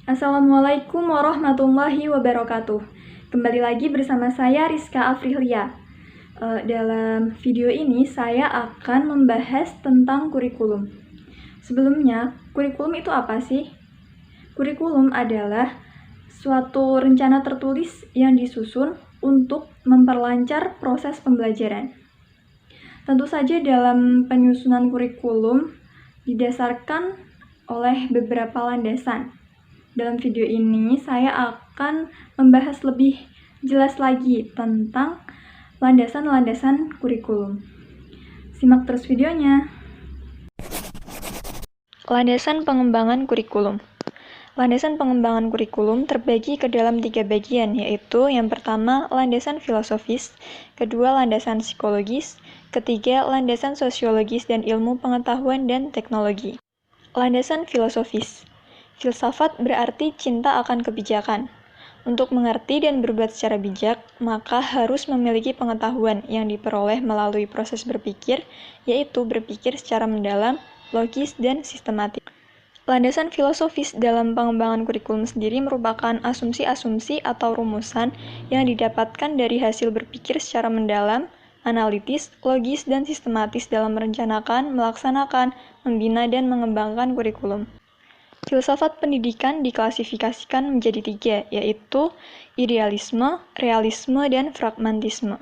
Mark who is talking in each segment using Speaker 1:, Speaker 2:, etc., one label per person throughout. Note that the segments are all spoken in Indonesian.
Speaker 1: Assalamualaikum warahmatullahi wabarakatuh. Kembali lagi bersama saya Rizka Afrilia. Dalam video ini saya akan membahas tentang kurikulum. Sebelumnya, kurikulum itu apa sih? Kurikulum adalah suatu rencana tertulis yang disusun untuk memperlancar proses pembelajaran. Tentu saja dalam penyusunan kurikulum didasarkan oleh beberapa landasan. Dalam video ini saya akan membahas lebih jelas lagi tentang landasan-landasan kurikulum. Simak terus videonya. Landasan pengembangan kurikulum. Landasan pengembangan kurikulum terbagi ke dalam 3 bagian, yaitu yang pertama landasan filosofis, kedua landasan psikologis, ketiga landasan sosiologis dan ilmu pengetahuan dan teknologi. Landasan filosofis. Filsafat berarti cinta akan kebijakan. Untuk mengerti dan berbuat secara bijak, maka harus memiliki pengetahuan yang diperoleh melalui proses berpikir, yaitu berpikir secara mendalam, logis, dan sistematik. Landasan filosofis dalam pengembangan kurikulum sendiri merupakan asumsi-asumsi atau rumusan yang didapatkan dari hasil berpikir secara mendalam, analitis, logis, dan sistematis dalam merencanakan, melaksanakan, membina, dan mengembangkan kurikulum. Filsafat pendidikan diklasifikasikan menjadi 3, yaitu idealisme, realisme, dan pragmatisme.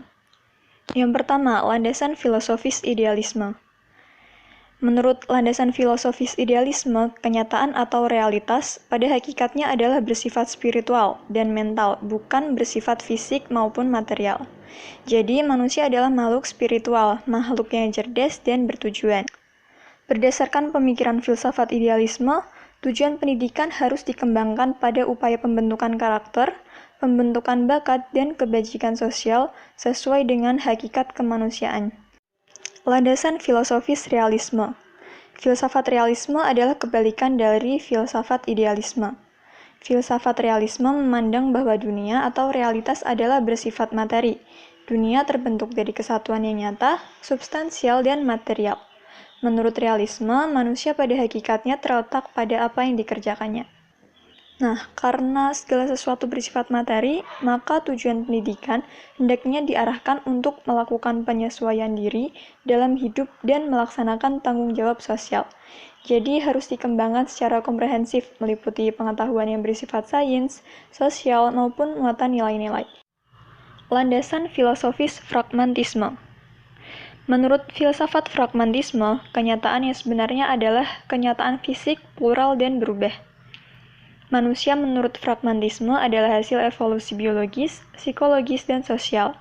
Speaker 1: Yang pertama, landasan filosofis idealisme. Menurut landasan filosofis idealisme, kenyataan atau realitas pada hakikatnya adalah bersifat spiritual dan mental, bukan bersifat fisik maupun material. Jadi, manusia adalah makhluk spiritual, makhluk yang cerdas dan bertujuan. Berdasarkan pemikiran filsafat idealisme, tujuan pendidikan harus dikembangkan pada upaya pembentukan karakter, pembentukan bakat, dan kebajikan sosial sesuai dengan hakikat kemanusiaan. Landasan filosofis realisme. Filsafat realisme adalah kebalikan dari filsafat idealisme. Filsafat realisme memandang bahwa dunia atau realitas adalah bersifat materi. Dunia terbentuk dari kesatuan yang nyata, substansial, dan material. Menurut realisme, manusia pada hakikatnya terletak pada apa yang dikerjakannya. Nah, karena segala sesuatu bersifat materi, maka tujuan pendidikan hendaknya diarahkan untuk melakukan penyesuaian diri dalam hidup dan melaksanakan tanggung jawab sosial. Jadi harus dikembangkan secara komprehensif, meliputi pengetahuan yang bersifat sains, sosial, maupun muatan nilai-nilai. Landasan filosofis pragmatisme. Menurut filsafat pragmatisme, kenyataan yang sebenarnya adalah kenyataan fisik, plural, dan berubah. Manusia menurut pragmatisme adalah hasil evolusi biologis, psikologis, dan sosial.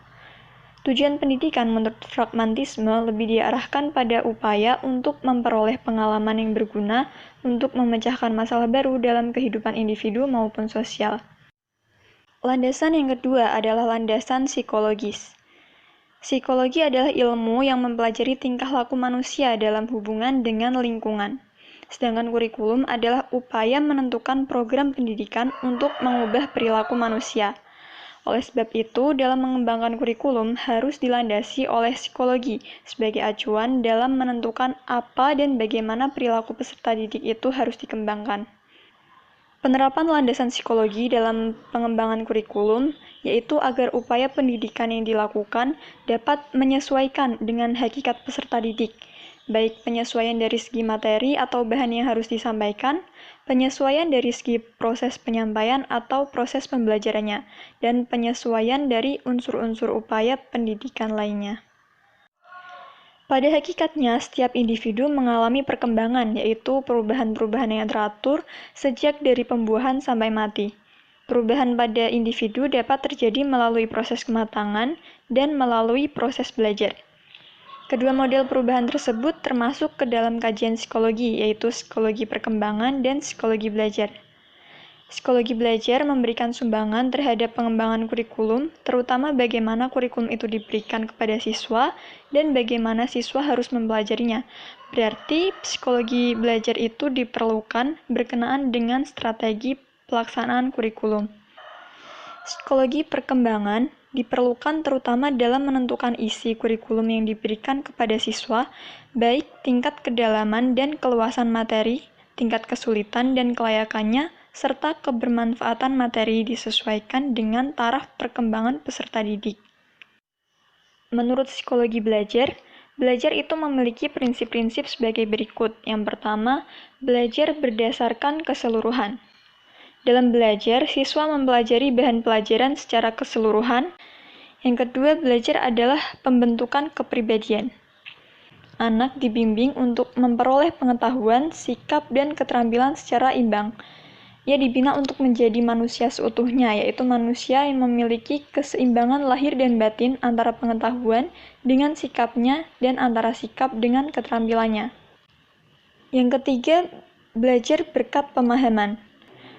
Speaker 1: Tujuan pendidikan menurut pragmatisme lebih diarahkan pada upaya untuk memperoleh pengalaman yang berguna untuk memecahkan masalah baru dalam kehidupan individu maupun sosial. Landasan yang kedua adalah landasan psikologis. Psikologi adalah ilmu yang mempelajari tingkah laku manusia dalam hubungan dengan lingkungan. Sedangkan kurikulum adalah upaya menentukan program pendidikan untuk mengubah perilaku manusia. Oleh sebab itu, dalam mengembangkan kurikulum harus dilandasi oleh psikologi sebagai acuan dalam menentukan apa dan bagaimana perilaku peserta didik itu harus dikembangkan. Penerapan landasan psikologi dalam pengembangan kurikulum yaitu agar upaya pendidikan yang dilakukan dapat menyesuaikan dengan hakikat peserta didik, baik penyesuaian dari segi materi atau bahan yang harus disampaikan, penyesuaian dari segi proses penyampaian atau proses pembelajarannya, dan penyesuaian dari unsur-unsur upaya pendidikan lainnya. Pada hakikatnya, setiap individu mengalami perkembangan, yaitu perubahan-perubahan yang teratur sejak dari pembuahan sampai mati. Perubahan pada individu dapat terjadi melalui proses kematangan dan melalui proses belajar. Kedua model perubahan tersebut termasuk ke dalam kajian psikologi, yaitu psikologi perkembangan dan psikologi belajar. Psikologi belajar memberikan sumbangan terhadap pengembangan kurikulum, terutama bagaimana kurikulum itu diberikan kepada siswa dan bagaimana siswa harus mempelajarinya. Berarti psikologi belajar itu diperlukan berkenaan dengan strategi pelaksanaan kurikulum. Psikologi perkembangan diperlukan terutama dalam menentukan isi kurikulum yang diberikan kepada siswa, baik tingkat kedalaman dan keluasan materi, tingkat kesulitan dan kelayakannya, serta kebermanfaatan materi disesuaikan dengan taraf perkembangan peserta didik. Menurut psikologi belajar itu memiliki prinsip-prinsip sebagai berikut. Yang pertama, belajar berdasarkan keseluruhan. Dalam belajar, siswa mempelajari bahan pelajaran secara keseluruhan. Yang kedua, belajar adalah pembentukan kepribadian. Anak dibimbing untuk memperoleh pengetahuan, sikap, dan keterampilan secara imbang. Ia dibina untuk menjadi manusia seutuhnya, yaitu manusia yang memiliki keseimbangan lahir dan batin antara pengetahuan dengan sikapnya dan antara sikap dengan keterampilannya. Yang ketiga, belajar berkat pemahaman.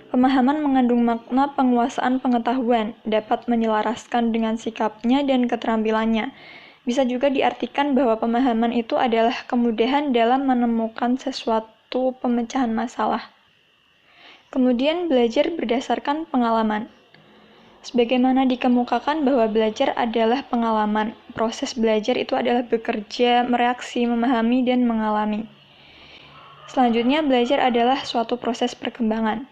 Speaker 1: Pemahaman mengandung makna penguasaan pengetahuan, dapat menyelaraskan dengan sikapnya dan keterampilannya. Bisa juga diartikan bahwa pemahaman itu adalah kemudahan dalam menemukan sesuatu pemecahan masalah. Kemudian belajar berdasarkan pengalaman. Sebagaimana dikemukakan bahwa belajar adalah pengalaman, proses belajar itu adalah bekerja, mereaksi, memahami, dan mengalami. Selanjutnya, belajar adalah suatu proses perkembangan.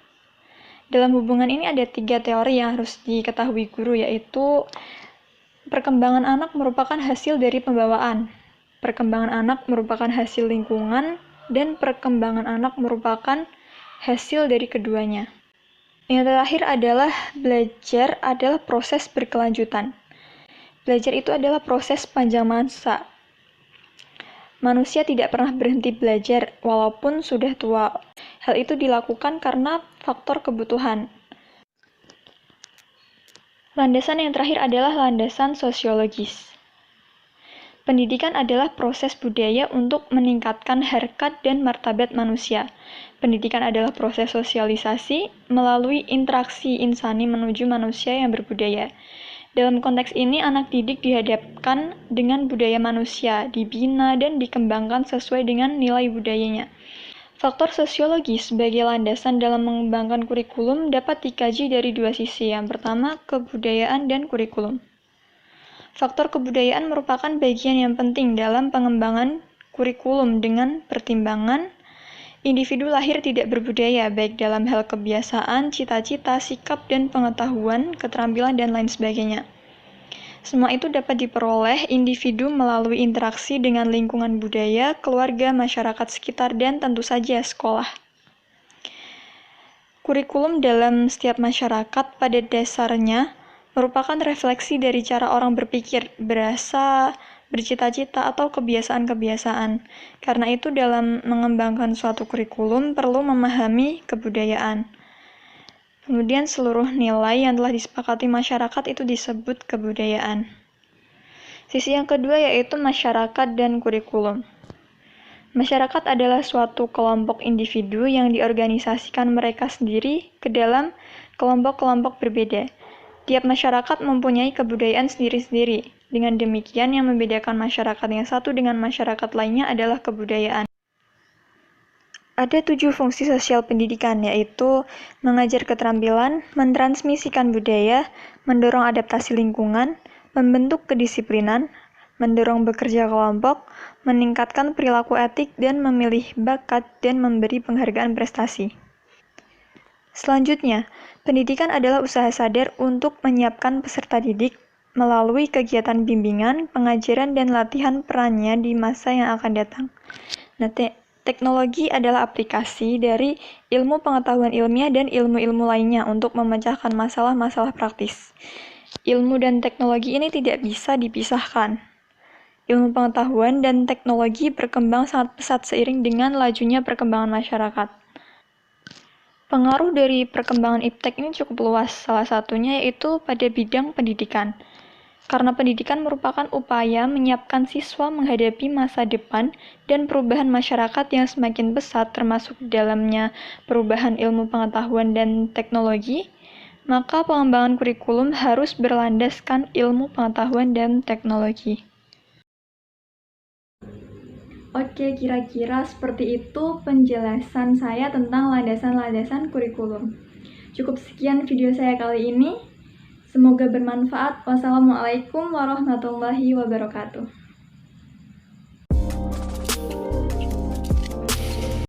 Speaker 1: Dalam hubungan ini ada 3 teori yang harus diketahui guru, yaitu perkembangan anak merupakan hasil dari pembawaan, perkembangan anak merupakan hasil lingkungan, dan perkembangan anak merupakan hasil dari keduanya. Yang terakhir adalah belajar adalah proses berkelanjutan. Belajar itu adalah proses panjang masa. Manusia tidak pernah berhenti belajar walaupun sudah tua. Hal itu dilakukan karena faktor kebutuhan. Landasan yang terakhir adalah landasan sosiologis. Pendidikan adalah proses budaya untuk meningkatkan harkat dan martabat manusia. Pendidikan adalah proses sosialisasi melalui interaksi insani menuju manusia yang berbudaya. Dalam konteks ini, anak didik dihadapkan dengan budaya manusia, dibina dan dikembangkan sesuai dengan nilai budayanya. Faktor sosiologis sebagai landasan dalam mengembangkan kurikulum dapat dikaji dari 2 sisi. Yang pertama, kebudayaan dan kurikulum. Faktor kebudayaan merupakan bagian yang penting dalam pengembangan kurikulum dengan pertimbangan individu lahir tidak berbudaya, baik dalam hal kebiasaan, cita-cita, sikap, dan pengetahuan, keterampilan, dan lain sebagainya. Semua itu dapat diperoleh individu melalui interaksi dengan lingkungan budaya, keluarga, masyarakat sekitar, dan tentu saja sekolah. Kurikulum dalam setiap masyarakat pada dasarnya merupakan refleksi dari cara orang berpikir, berasa, bercita-cita, atau kebiasaan-kebiasaan. Karena itu dalam mengembangkan suatu kurikulum perlu memahami kebudayaan. Kemudian seluruh nilai yang telah disepakati masyarakat itu disebut kebudayaan. Sisi yang kedua yaitu masyarakat dan kurikulum. Masyarakat adalah suatu kelompok individu yang diorganisasikan mereka sendiri ke dalam kelompok-kelompok berbeda. Tiap masyarakat mempunyai kebudayaan sendiri-sendiri. Dengan demikian, yang membedakan masyarakat yang satu dengan masyarakat lainnya adalah kebudayaan. Ada 7 fungsi sosial pendidikan, yaitu mengajar keterampilan, mentransmisikan budaya, mendorong adaptasi lingkungan, membentuk kedisiplinan, mendorong bekerja kelompok, meningkatkan perilaku etik, dan memilih bakat dan memberi penghargaan prestasi. Selanjutnya, pendidikan adalah usaha sadar untuk menyiapkan peserta didik melalui kegiatan bimbingan, pengajaran, dan latihan perannya di masa yang akan datang. Nah, teknologi adalah aplikasi dari ilmu pengetahuan ilmiah dan ilmu-ilmu lainnya untuk memecahkan masalah-masalah praktis. Ilmu dan teknologi ini tidak bisa dipisahkan. Ilmu pengetahuan dan teknologi berkembang sangat pesat seiring dengan lajunya perkembangan masyarakat. Pengaruh dari perkembangan iptek ini cukup luas, salah satunya yaitu pada bidang pendidikan. Karena pendidikan merupakan upaya menyiapkan siswa menghadapi masa depan dan perubahan masyarakat yang semakin pesat, termasuk dalamnya perubahan ilmu pengetahuan dan teknologi, maka pengembangan kurikulum harus berlandaskan ilmu pengetahuan dan teknologi. Oke, kira-kira seperti itu penjelasan saya tentang landasan-landasan kurikulum. Cukup sekian video saya kali ini. Semoga bermanfaat. Wassalamualaikum warahmatullahi wabarakatuh.